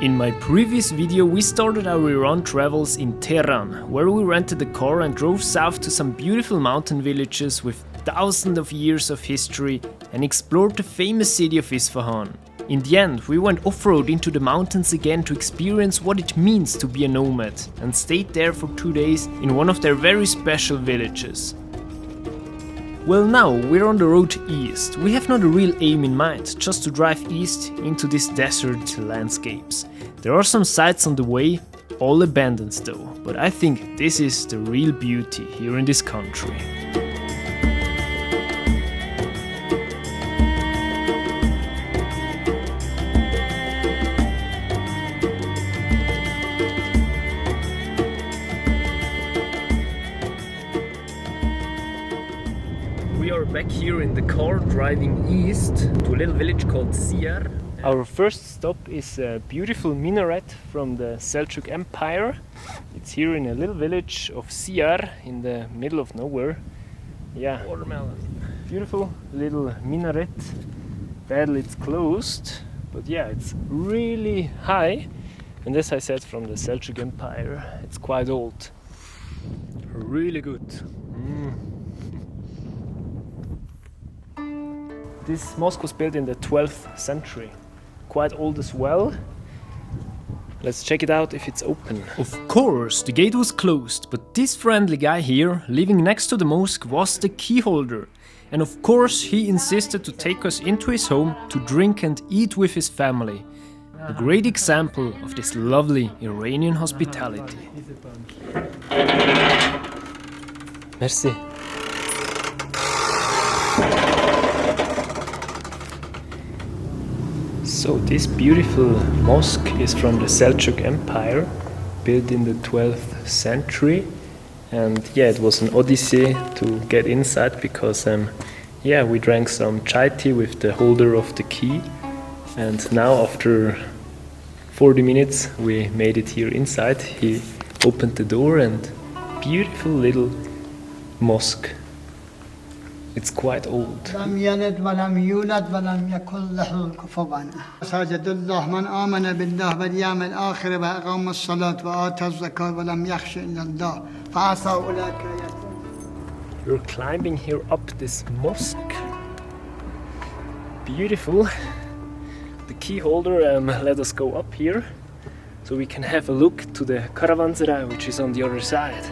In my previous video we started our Iran travels in Tehran, where we rented a car and drove south to some beautiful mountain villages with thousands of years of history and explored the famous city of Isfahan. In the end, we went off-road into the mountains again to experience what it means to be a nomad and stayed there for 2 days in one of their very special villages. Well, now we're on the road east. We have not a real aim in mind, just to drive east into these desert landscapes. There are some sites on the way, all abandoned though, but I think this is the real beauty here in this country. We are back here in the car driving east to a little village called Ziar. Our first stop is a beautiful minaret from the Seljuk Empire. It's here in a little village of Ziar in the middle of nowhere. Yeah, watermelon. Beautiful little minaret. Badly it's closed, but yeah, it's really high. And as I said, from the Seljuk Empire, it's quite old. Really good. This mosque was built in the 12th century, quite old as well. Let's check it out if it's open. Of course, the gate was closed, but this friendly guy here, living next to the mosque, was the key holder. And of course, he insisted to take us into his home to drink and eat with his family. A great example of this lovely Iranian hospitality. Merci. So this beautiful mosque is from the Seljuk Empire, built in the 12th century, and yeah, it was an odyssey to get inside because we drank some chai tea with the holder of the key, and now after 40 minutes we made it here inside. He opened the door and beautiful little mosque. It's quite old. لم يلد ولم يولد ولم يكن له كفوا أحد. ساجد الله من آمن بالله واليوم الآخر وأقام الصلاة وآتى الزكاة ولم يخش إلا الله فعسى أولئك يكونون. We're climbing here up this mosque. Beautiful. The key holder let us go up here so we can have a look to the Karawanserai, which is on the other side.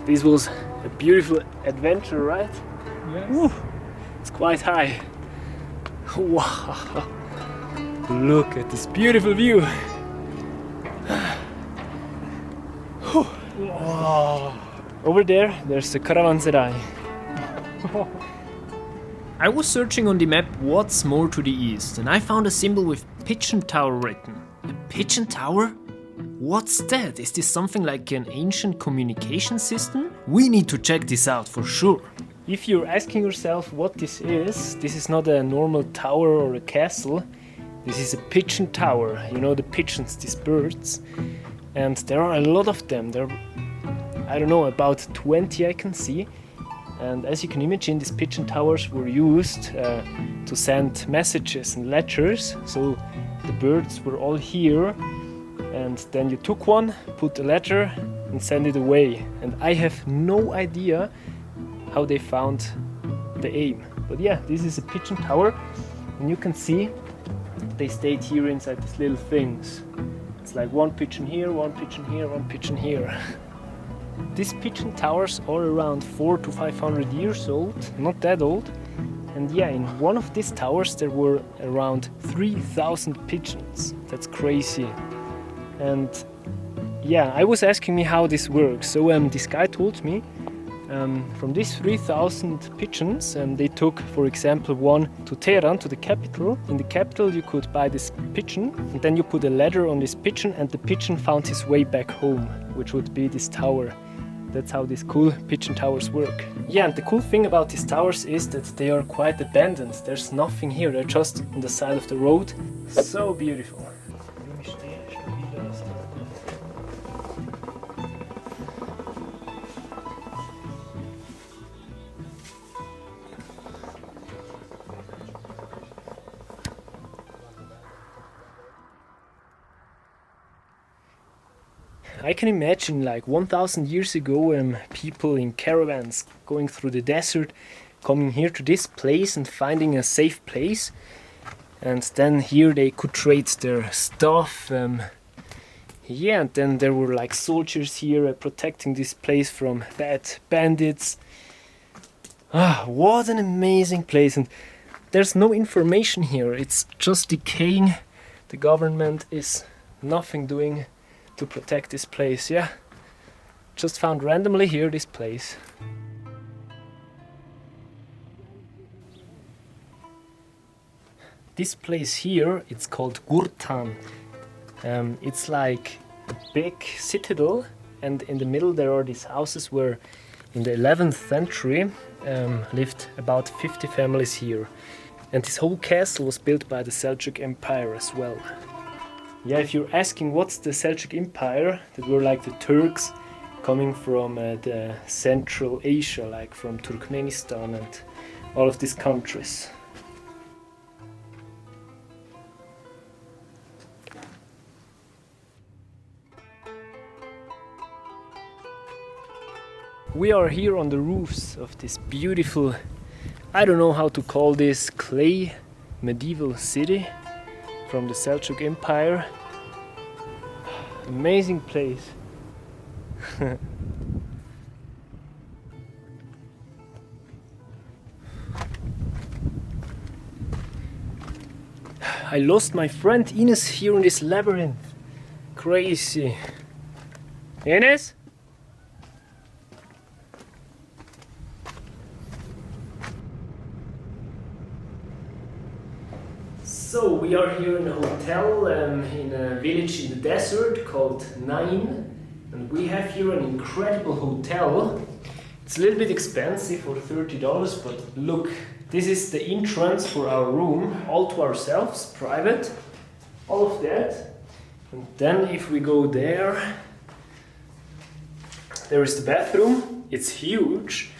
This was a beautiful adventure, right? Yes. Woo, it's quite high. Wow! Look at this beautiful view. Wow. Over there's the Karawanserai. I was searching on the map what's more to the east, and I found a symbol with Pigeon Tower written. A pigeon tower? What's that? Is this something like an ancient communication system? We need to check this out for sure. If you're asking yourself what this is not a normal tower or a castle. This is a pigeon tower. You know the pigeons, these birds. And there are a lot of them. There are, I don't know, about 20 I can see. And as you can imagine, these pigeon towers were used to send messages and letters. So the birds were all here. And then you took one, put a letter and send it away. And I have no idea how they found the aim. But yeah, this is a pigeon tower, and you can see they stayed here inside these little things. It's like one pigeon here, one pigeon here, one pigeon here. These pigeon towers are around 400 to 500 years old, not that old. And yeah, in one of these towers there were around 3,000 pigeons. That's crazy. And yeah, I was asking me how this works. So this guy told me from these 3,000 pigeons, they took, for example, one to Tehran, to the capital. In the capital you could buy this pigeon, and then you put a letter on this pigeon, and the pigeon found his way back home, which would be this tower. That's how these cool pigeon towers work. Yeah, and the cool thing about these towers is that they are quite abandoned. There's nothing here, they're just on the side of the road. So beautiful. I can imagine like 1000 years ago, people in caravans going through the desert, coming here to this place and finding a safe place. And then here they could trade their stuff. Yeah, and then there were like soldiers here protecting this place from bad bandits. Ah, what an amazing place. And there's no information here, it's just decaying. The government is nothing doing to protect this place, yeah. Just found randomly here this place. This place here, it's called Ghurtan. It's like a big citadel, and in the middle there are these houses where in the 11th century lived about 50 families here. And this whole castle was built by the Seljuk Empire as well. Yeah, if you're asking what's the Seljuk Empire, that were like the Turks coming from the Central Asia, like from Turkmenistan and all of these countries. We are here on the roofs of this beautiful, I don't know how to call this, clay medieval city from the Seljuk Empire. Amazing place. I lost my friend Ines here in this labyrinth. Crazy. Ines? So we are here in a hotel in a village in the desert called Nain, and we have here an incredible hotel. It's a little bit expensive for $30, but look, this is the entrance for our room, all to ourselves, private, all of that. And then if we go there, there is the bathroom, it's huge.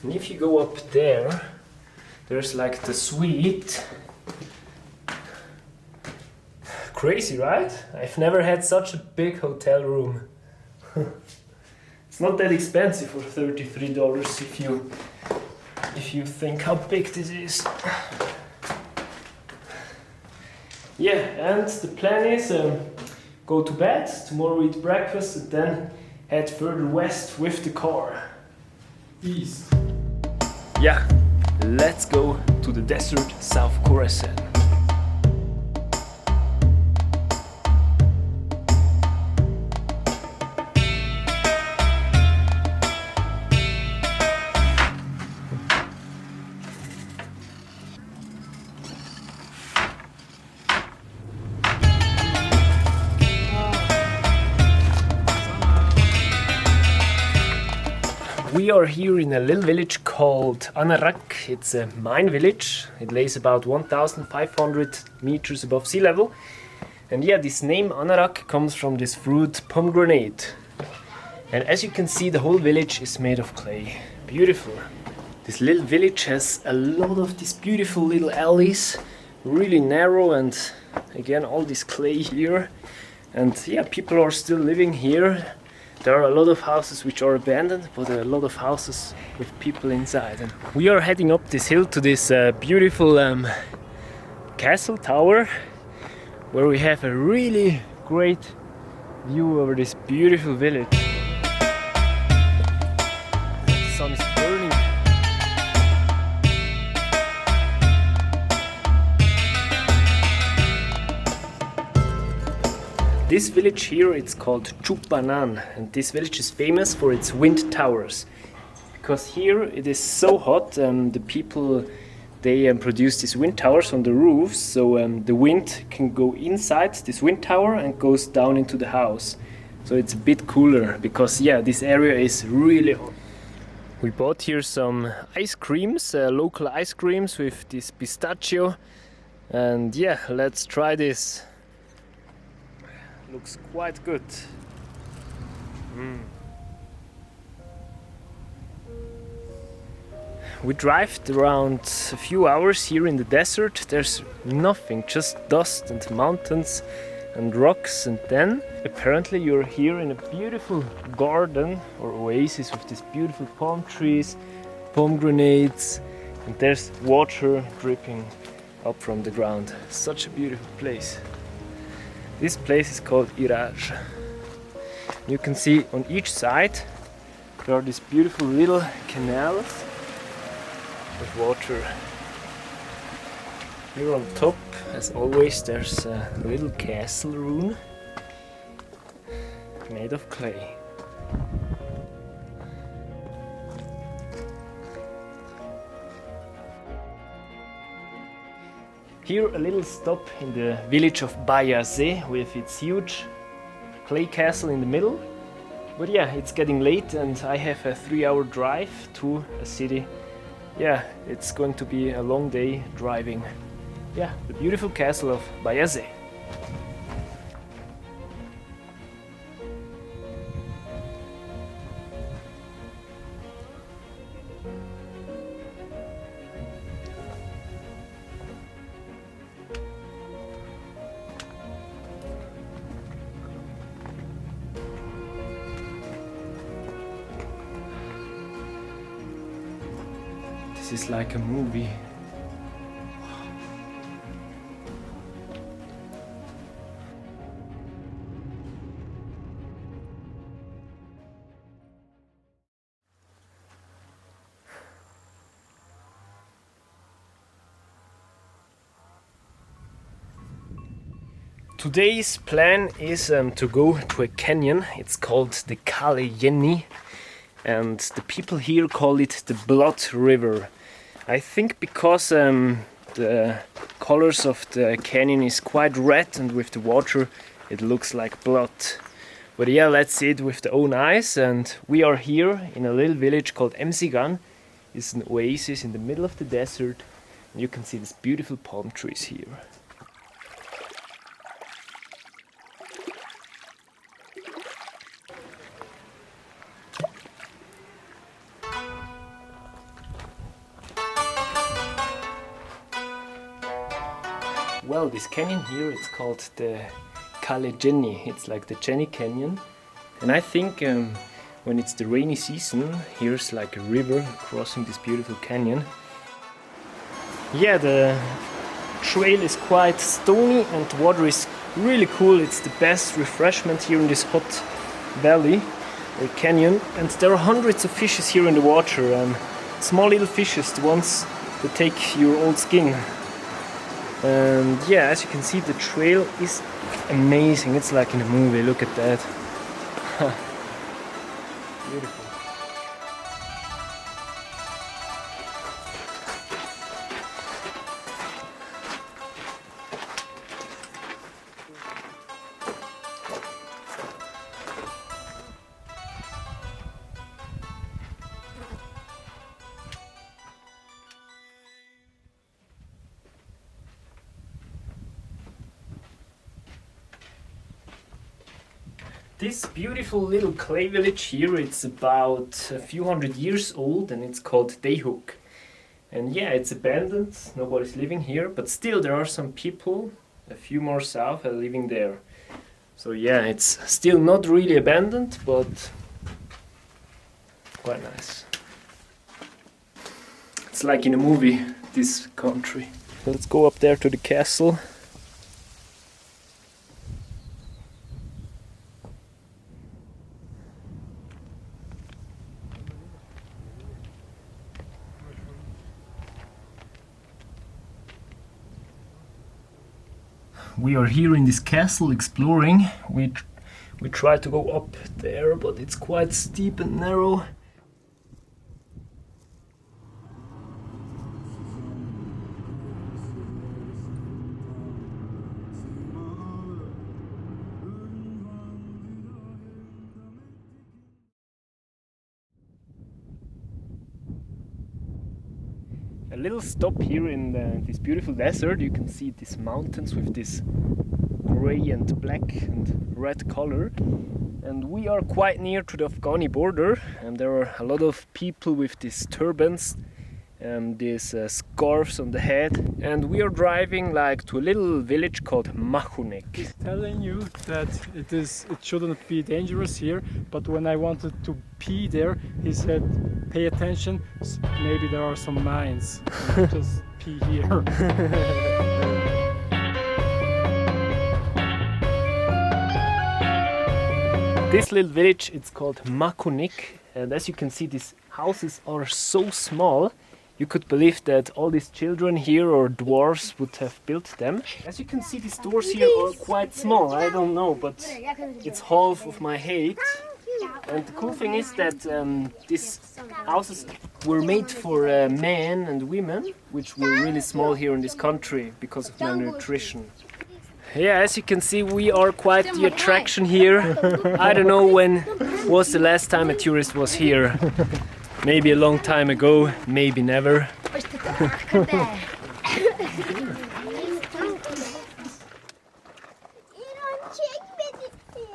And if you go up there, there's like the suite. Crazy, right? I've never had such a big hotel room. It's not that expensive for $33 if you think how big this is. Yeah, and the plan is go to bed, tomorrow eat breakfast, and then head further west with the car. East. Yeah, let's go to the desert South Khorasan. We are here in a little village called Anarak. It's a mine village. It lays about 1,500 meters above sea level. And yeah, this name Anarak comes from this fruit pomegranate. And as you can see, the whole village is made of clay. Beautiful. This little village has a lot of these beautiful little alleys, really narrow, and again all this clay here. And yeah, people are still living here. There are a lot of houses which are abandoned, but a lot of houses with people inside. And we are heading up this hill to this beautiful castle tower, where we have a really great view over this beautiful village. The sun is burning. This village here, it's called Chupanan, and this village is famous for its wind towers. Because here it is so hot, the people, they produce these wind towers on the roofs, so the wind can go inside this wind tower and goes down into the house. So it's a bit cooler, because yeah, this area is really hot. We bought here some ice creams, local ice creams with this pistachio, and yeah, let's try this. Looks quite good. We drive around a few hours here in the desert. There's nothing, just dust and mountains and rocks, and then apparently you're here in a beautiful garden or oasis with these beautiful palm trees, pomegranates, and there's water dripping up from the ground. Such a beautiful place. This place is called Iraj. You can see on each side there are these beautiful little canals with water. Here on top, as always, there's a little castle ruin made of clay. Here a little stop in the village of Bayazeh with its huge clay castle in the middle. But yeah, it's getting late and I have a 3-hour drive to a city. Yeah, it's going to be a long day driving. Yeah, the beautiful castle of Bayazeh. This is like a movie. Today's plan is to go to a canyon. It's called the Jenni, and the people here call it the Blood River. I think because the colors of the canyon is quite red, and with the water it looks like blood. But yeah, let's see it with the own eyes. And we are here in a little village called Azmyghan. It's an oasis in the middle of the desert, and you can see these beautiful palm trees here. Well, this canyon here, it's called the Jenni. It's like the Jenni Canyon. And I think when it's the rainy season, here's like a river crossing this beautiful canyon. Yeah, the trail is quite stony and the water is really cool. It's the best refreshment here in this hot valley or canyon. And there are hundreds of fishes here in the water. Small little fishes, the ones that take your old skin. And yeah, as you can see, the trail is amazing. It's like in a movie. Look at that. Beautiful. This beautiful little clay village here, it's about a few hundred years old and it's called Deyhuk. And yeah, it's abandoned, nobody's living here, but still there are some people, a few more south, are living there. So yeah, it's still not really abandoned, but quite nice. It's like in a movie, this country. Let's go up there to the castle. We are here in this castle exploring. We try to go up there, but it's quite steep and narrow. A little stop here in this beautiful desert. You can see these mountains with this grey and black and red color, and we are quite near to the Afghani border, and there are a lot of people with these turbans these scarves on the head, and we are driving like to a little village called Mahkunik. He's telling you that it shouldn't be dangerous here, but when I wanted to pee there, he said, "Pay attention, maybe there are some mines. Just pee here." This little village, it's called Mahkunik, and as you can see, these houses are so small. You could believe that all these children here or dwarves would have built them. As you can see, these doors here are quite small. I don't know, but it's half of my height. And the cool thing is that these houses were made for men and women, which were really small here in this country because of malnutrition. Yeah, as you can see, we are quite the attraction here. I don't know when was the last time a tourist was here. Maybe a long time ago, maybe never.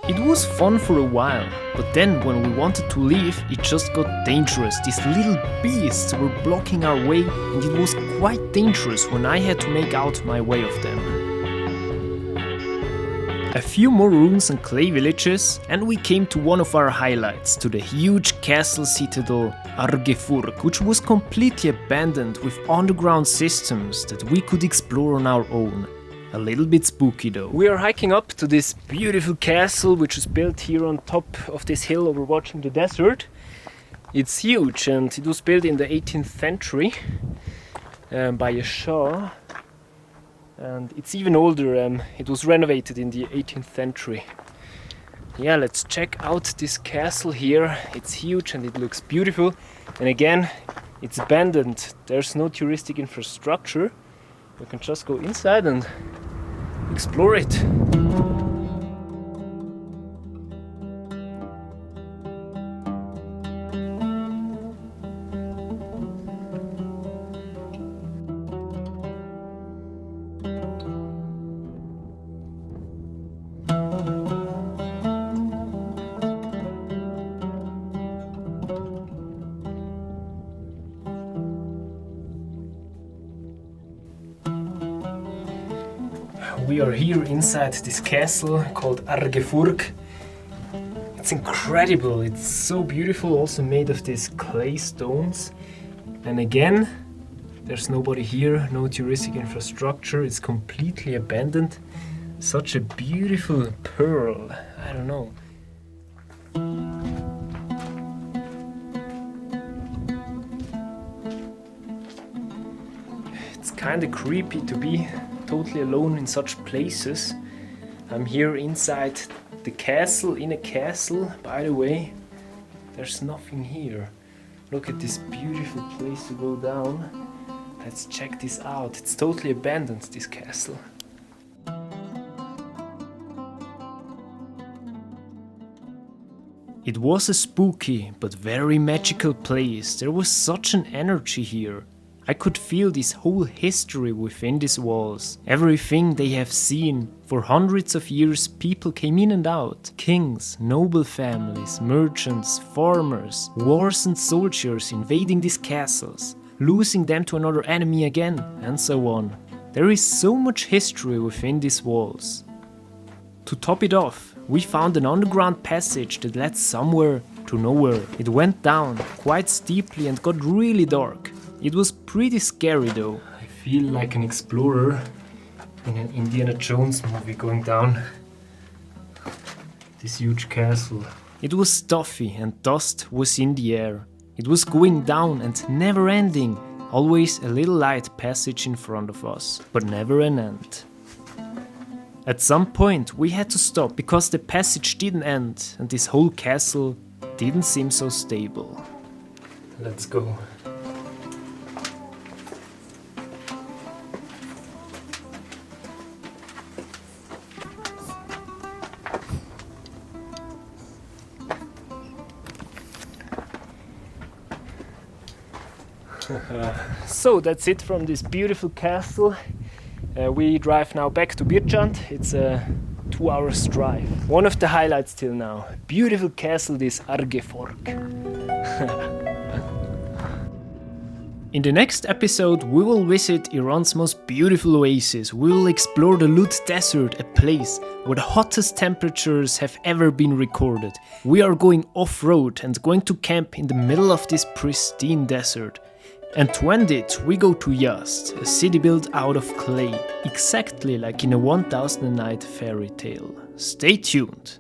It was fun for a while, but then when we wanted to leave, it just got dangerous. These little beasts were blocking our way, and it was quite dangerous when I had to make out my way of them. A few more ruins and clay villages, and we came to one of our highlights, to the huge castle citadel Furg, which was completely abandoned with underground systems that we could explore on our own. A little bit spooky though. We are hiking up to this beautiful castle, which is built here on top of this hill overwatching the desert. It's huge, and it was built in the 18th century by a Shah. And it's even older, it was renovated in the 18th century. Yeah, let's check out this castle here. It's huge and it looks beautiful. And again, it's abandoned. There's no touristic infrastructure. We can just go inside and explore it. We are here inside this castle called Furg. It's incredible, it's so beautiful, also made of these clay stones. And again, there's nobody here, no touristic infrastructure, it's completely abandoned. Such a beautiful pearl, I don't know. It's kinda creepy to be totally alone in such places. I'm here inside the castle, in a castle. By the way, there's nothing here. Look at this beautiful place to go down. Let's check this out. It's totally abandoned, this castle. It was a spooky but very magical place. There was such an energy here. I could feel this whole history within these walls. Everything they have seen. For hundreds of years people came in and out. Kings, noble families, merchants, farmers, wars and soldiers invading these castles, losing them to another enemy again, and so on. There is so much history within these walls. To top it off, we found an underground passage that led somewhere to nowhere. It went down quite steeply and got really dark. It was pretty scary though. I feel like an explorer in an Indiana Jones movie going down this huge castle. It was stuffy and dust was in the air. It was going down and never ending. Always a little light passage in front of us, but never an end. At some point we had to stop because the passage didn't end and this whole castle didn't seem so stable. Let's go. So that's it from this beautiful castle. We drive now back to Birchand. It's a 2 hours drive. One of the highlights till now. Beautiful castle, this Furg. In the next episode, we will visit Iran's most beautiful oasis. We will explore the Lut Desert, a place where the hottest temperatures have ever been recorded. We are going off-road and going to camp in the middle of this pristine desert. And to end it, we go to Yazd, a city built out of clay, exactly like in a 1000 Night fairy tale. Stay tuned!